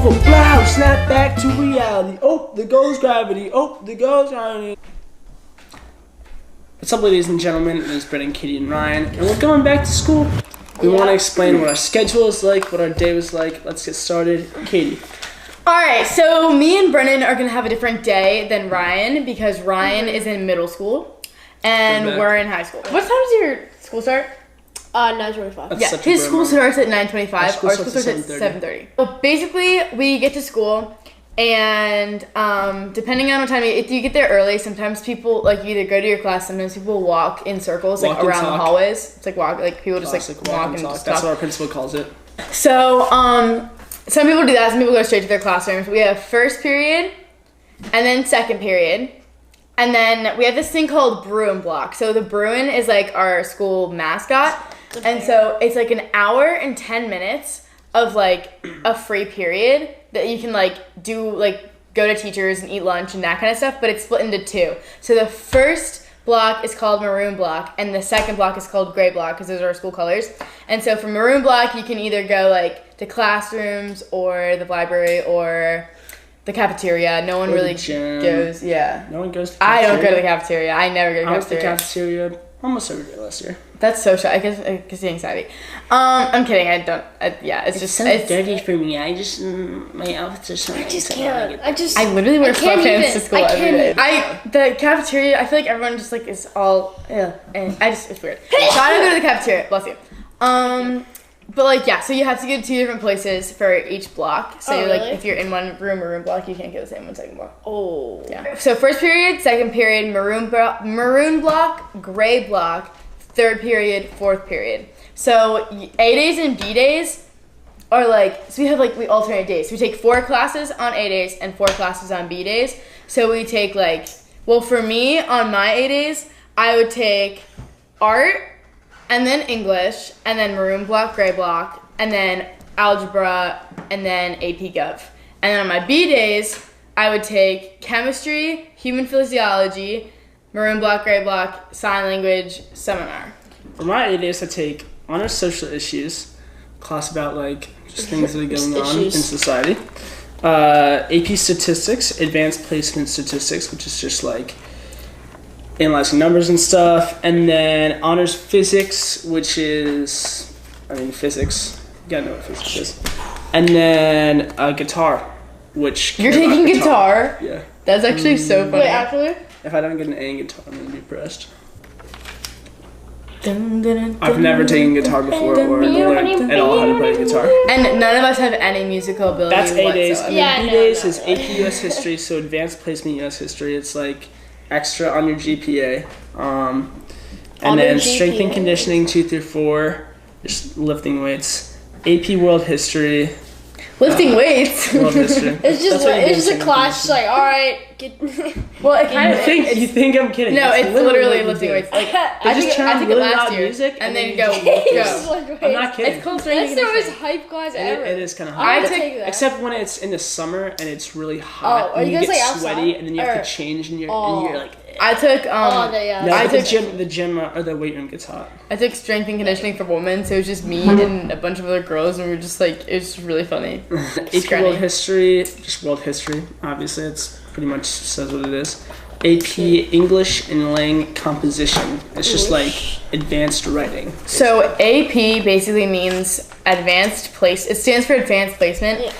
over, blow, snap back to reality. Oh, there goes gravity. Oh, there goes gravity. What's up, ladies and gentlemen? It is Brennan, Katie, and Ryan, and we're going back to school. We want to explain what our schedule is like, what our day was like. Let's get started. Katie. Alright, so me and Brennan are going to have a different day than Ryan because Ryan is in middle school and we're in high school. What time does your school start? 9:25. Yeah, his school starts at 9:25. Our school starts at 7:30. So basically, we get to school, and depending on what time if you get there early, sometimes people like you either go to your class. Sometimes people walk in circles like around the hallways. It's like walk, like people just like walk and talk. That's what our principal calls it. So some people do that. Some people go straight to their classrooms. We have first period, and then second period. And then we have this thing called Bruin Block. So the Bruin is like our school mascot. And so it's like an hour and 10 minutes of like a free period that you can like do, like go to teachers and eat lunch and that kind of stuff, but it's split into two. So the first block is called Maroon Block and the second block is called Gray Block because those are our school colors. And so for Maroon Block, you can either go like to classrooms or the library or the cafeteria. No one really goes, No one goes to the cafeteria. I don't go to the cafeteria. I never go to the cafeteria. I went to the cafeteria almost every day last year. That's so shy. I guess the anxiety. I'm kidding. I don't. It's dirty for me. I just my outfits are so nice. I just can't. I literally wear sweatpants to school every day. The cafeteria. I feel like everyone just like is all. Yeah. And it's weird. So I don't go to the cafeteria. Bless you. But like so you have to go to two different places for each block. So you're, like if you're in one room block, you can't go to the same one second block. Oh. Yeah. So first period, second period, maroon block, gray block, third period, fourth period. So A days and B days are like, so we alternate days. We take 4 classes on A days and 4 classes on B days. So we take for me on my A days, I would take art and then English and then maroon block, gray block, and then algebra and then AP Gov. And then on my B days, I would take chemistry, human physiology, maroon block, gray block, sign language, seminar. For my A days, I take honors social issues, class about just things that are going on in society. AP statistics, advanced placement statistics, which is just analyzing numbers and stuff. And then honors physics, which is, physics. You gotta know what physics is. And then guitar, which... You're taking guitar? Yeah. That's actually so funny. Wait, actually? If I don't get an A in guitar, I'm gonna be depressed. I've never taken guitar before or learned at all how to play the guitar. And none of us have any musical ability. That's A days. whatsoever. And then B days is AP US History, so advanced placement US History. It's extra on your GPA. And then strength and conditioning 2 through 4, just lifting weights. AP World History. Lifting weights. World History. It's just a class. All right, get. Well, it kind of. You think I'm kidding? No, it's literally lifting weights. I took it last year, music, and then go. I'm not kidding. It's called strength and That's the most conditioning. hype class ever. It is kind of I hot. take that. Except when it's in the summer and it's really hot are and you you guys, get sweaty and then you have to change and you're I took the gym or the weight room gets hot. I took strength and conditioning for women, so it was just me and a bunch of other girls, and we were just it's really funny. AP World History, just world history. Obviously, it's pretty much says what it is. AP English and Lang Composition. It's just advanced writing. So AP basically means advanced place. It stands for advanced placement. Yeah.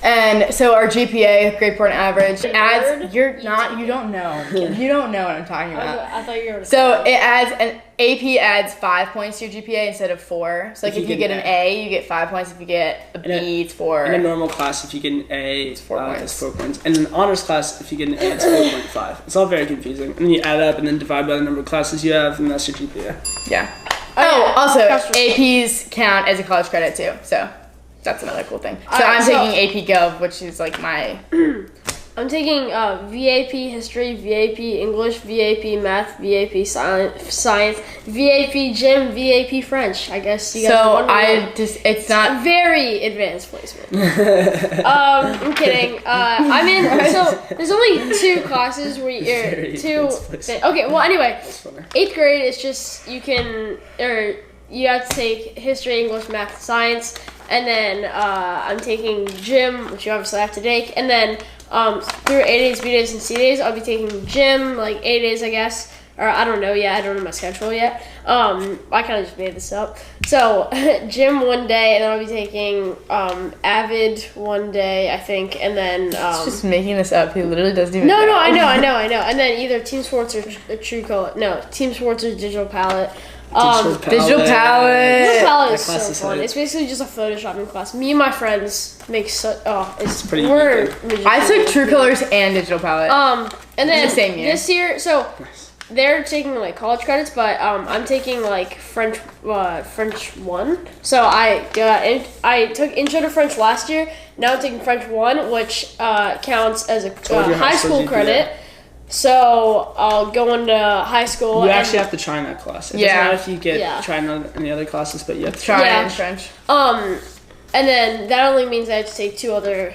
And so our GPA, grade point average, adds. You don't know. You don't know what I'm talking about. I thought you were. So it adds AP adds 5 points to your GPA instead of 4. So if you get an A, you get 5 points. If you get a B, it's 4. In a normal class, if you get an A, it's 4 points. It's 4 points. And in an honors class, if you get an A, it's 4.5. It's all very confusing. And then you add up and then divide by the number of classes you have, and that's your GPA. Yeah. Also APs count as a college credit too. So. That's another cool thing. So I'm taking AP Gov, which is my... I'm taking VAP History, VAP English, VAP Math, VAP Science, VAP Gym, VAP French. I guess you guys it's not... Very advanced placement. I'm kidding. I'm in... So, there's only 2 classes where you're... Okay, well, anyway. 8th grade is just... You have to take History, English, Math, Science. and then I'm taking gym, which you obviously have to take, and then through A days, B days, and C days, I'll be taking gym like A days, I guess. Or I don't know yet. I don't know my schedule yet. I kind of just made this up. So gym one day, and then I'll be taking Avid one day, I think, and then He's just making this up. He literally doesn't even. No, I know. And then either Team Sports or True Color. No, Team Sports or Digital Palette. Digital Palette. Digital Palette is That class so is fun. hype. It's basically just a photoshopping class. Me and my friends make it's pretty we're good. magicians. I took True Colors and Digital Palette. And then the same year. this year, so they're taking like college credits, but I'm taking like French 1. So I took Intro to French last year. Now I'm taking French 1, which counts as a high school credit. So I'll go into high school. You actually have to try in that class. It doesn't matter if you get try in any other classes, but you have to try in French. And then that only means I have to take 2 other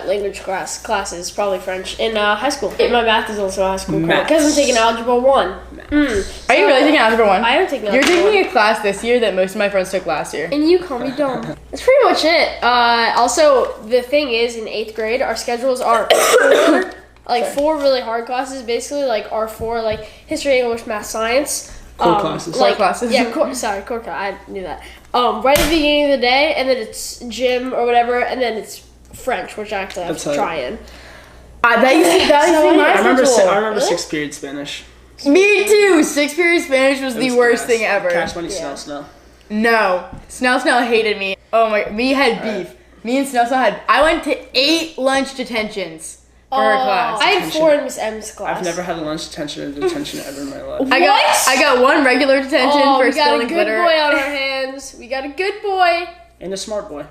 language classes, probably French, in high school. My math is also a high school credit because I'm taking Algebra 1. Are you really taking Algebra 1? I am taking Algebra 1. You're taking a class this year that most of my friends took last year. And you call me dumb. That's pretty much it. Also, the thing is, in 8th grade, our schedules are 4 really hard classes, basically, like our 4, like history, English, math, science. Core classes. Core classes. Yeah, core class. I knew that. Right at the beginning of the day, and then it's gym or whatever, and then it's French, which I actually have to try in. That used to be my I remember Really? 6th period Spanish. Me too. 6th period Spanish was the worst thing ever. Cash Money Snell. No. Snell hated me. Oh my, we had beef. Me and Snell I went to 8 lunch detentions for her class. I had 4 in Miss M's class. I've never had a lunch detention or detention ever in my life. I got 1 regular detention for spilling glitter. We got a good boy on our hands. We got a good boy. And a smart boy.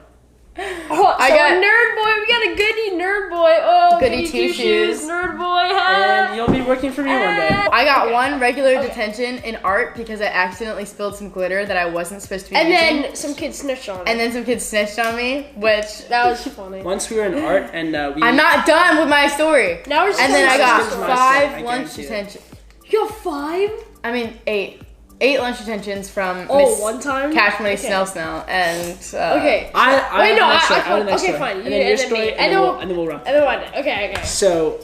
I got a nerd boy. We got a goody nerd boy. Oh, goody 2 shoes. Nerd boy. And you'll be working for me one day. I got 1 regular detention in art because I accidentally spilled some glitter that I wasn't supposed to be using. And then some kids snitched on me. And then some kids snitched on me, which that was funny. Once we were in art and I'm not done with my story. Now we're just and then I got story. 5 lunch detention. You got 5? I mean 8. 8 lunch detentions from one time? Cash Money Snell and okay. Okay, fine. And then your story, and then we'll wrap. Okay. So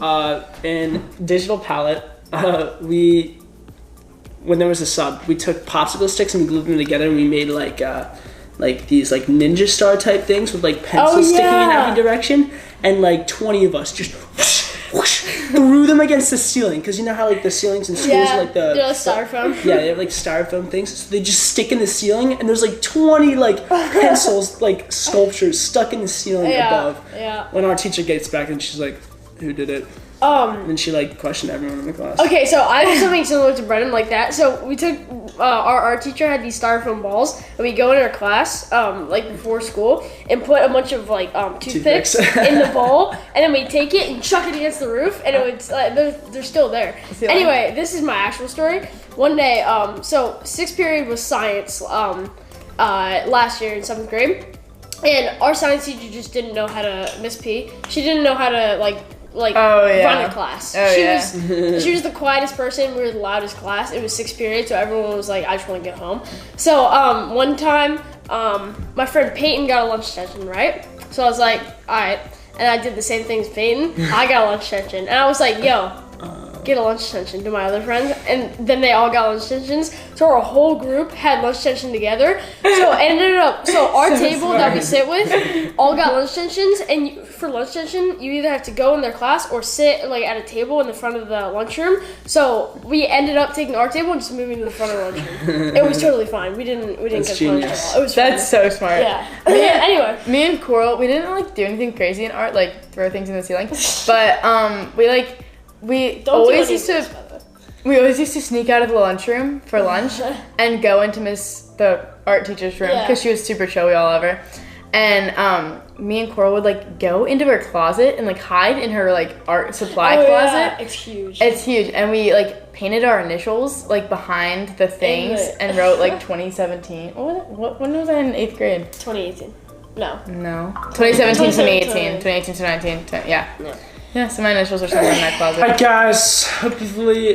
in Digital Palette, when there was a sub, we took popsicle sticks and we glued them together and we made like these like ninja star type things with like pencils sticking in every direction, and like 20 of us just whoosh, threw them against the ceiling, because you know how like the ceilings in schools are like they're like styrofoam. Yeah, they have like styrofoam things, so they just stick in the ceiling, and there's like 20 like pencils, like sculptures stuck in the ceiling above. Yeah. When our teacher gets back and she's like, "Who did it?" And then she like questioned everyone in the class. Okay, so I have something similar to Brennan like that. So we took our art teacher had these styrofoam balls, and we go in our class like before school and put a bunch of like toothpicks in the bowl, and then we take it and chuck it against the roof, and it would they're still there. Anyway, this is my actual story. One day, so 6th period was science last year in 7th grade, and our science teacher just didn't know how to, Miss P, she didn't know how to run a class. She was the quietest person. We were the loudest class. It was 6th period, so everyone was like, I just want to get home. So one time, my friend Peyton got a lunch detention, right? So I was like, all right. And I did the same thing as Peyton. I got a lunch detention. And I was like, yo, get a lunch detention to my other friends. And then they all got lunch detentions. So our whole group had lunch detention together. So it ended up, our table that we sit with all got lunch detentions. And for lunch detention, you either have to go in their class or sit like at a table in the front of the lunchroom. So we ended up taking our table and just moving to the front of the lunchroom. It was totally fine. We didn't get punished at all. It was fun. That's so smart. Yeah. Anyway, me and Coral, we didn't like do anything crazy in art, like throw things in the ceiling. But we always used to sneak out of the lunchroom for lunch and go into the art teacher's room because she was super chill. We all love her. And me and Coral would like go into her closet and like hide in her like art supply closet. Yeah. It's huge. It's huge, and we like painted our initials like behind the things and wrote like 2017. When was I in 8th grade? 2018. No. 2017, 2018, 2019. Yeah. Yeah, so my initials are somewhere in that closet. Alright guys, hopefully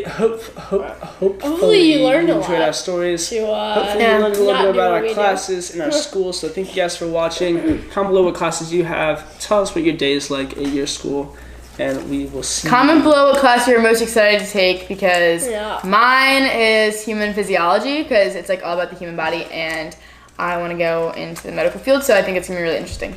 you learned a enjoyed lot. our stories. To, Hopefully you learned a little not bit do about what our we do. classes and our school. So thank you guys for watching. Comment below what classes you have. Tell us what your day is like at your school. And we will see Comment below what class you're most excited to take, because Yeah. mine is human physiology, because it's like all about the human body, and I want to go into the medical field, so I think it's gonna be really interesting.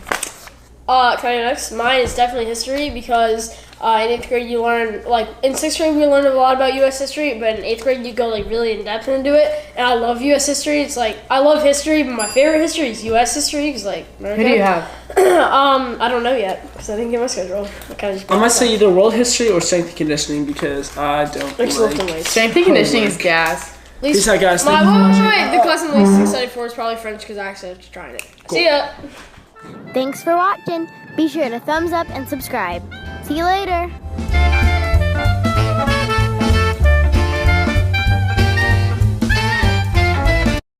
Coming next, mine is definitely history, because in 8th grade you learn, like, in 6th grade we learned a lot about U.S. history, but in 8th grade you go, like, really in depth into it, and I love U.S. history. It's like, I love history, but my favorite history is U.S. history, because, like, America. Who do you have? I don't know yet, because I didn't get my schedule. I kind of just I'm gonna say either world history or strength and conditioning, because I don't Mixed lifting like. weights. Strength and conditioning is gas. Peace out, guys. My, Thank you for watching. wait, the class I'm least excited for is probably French, because I actually have to try it. Cool. See ya! Thanks for watching. Be sure to thumbs up and subscribe. See you later.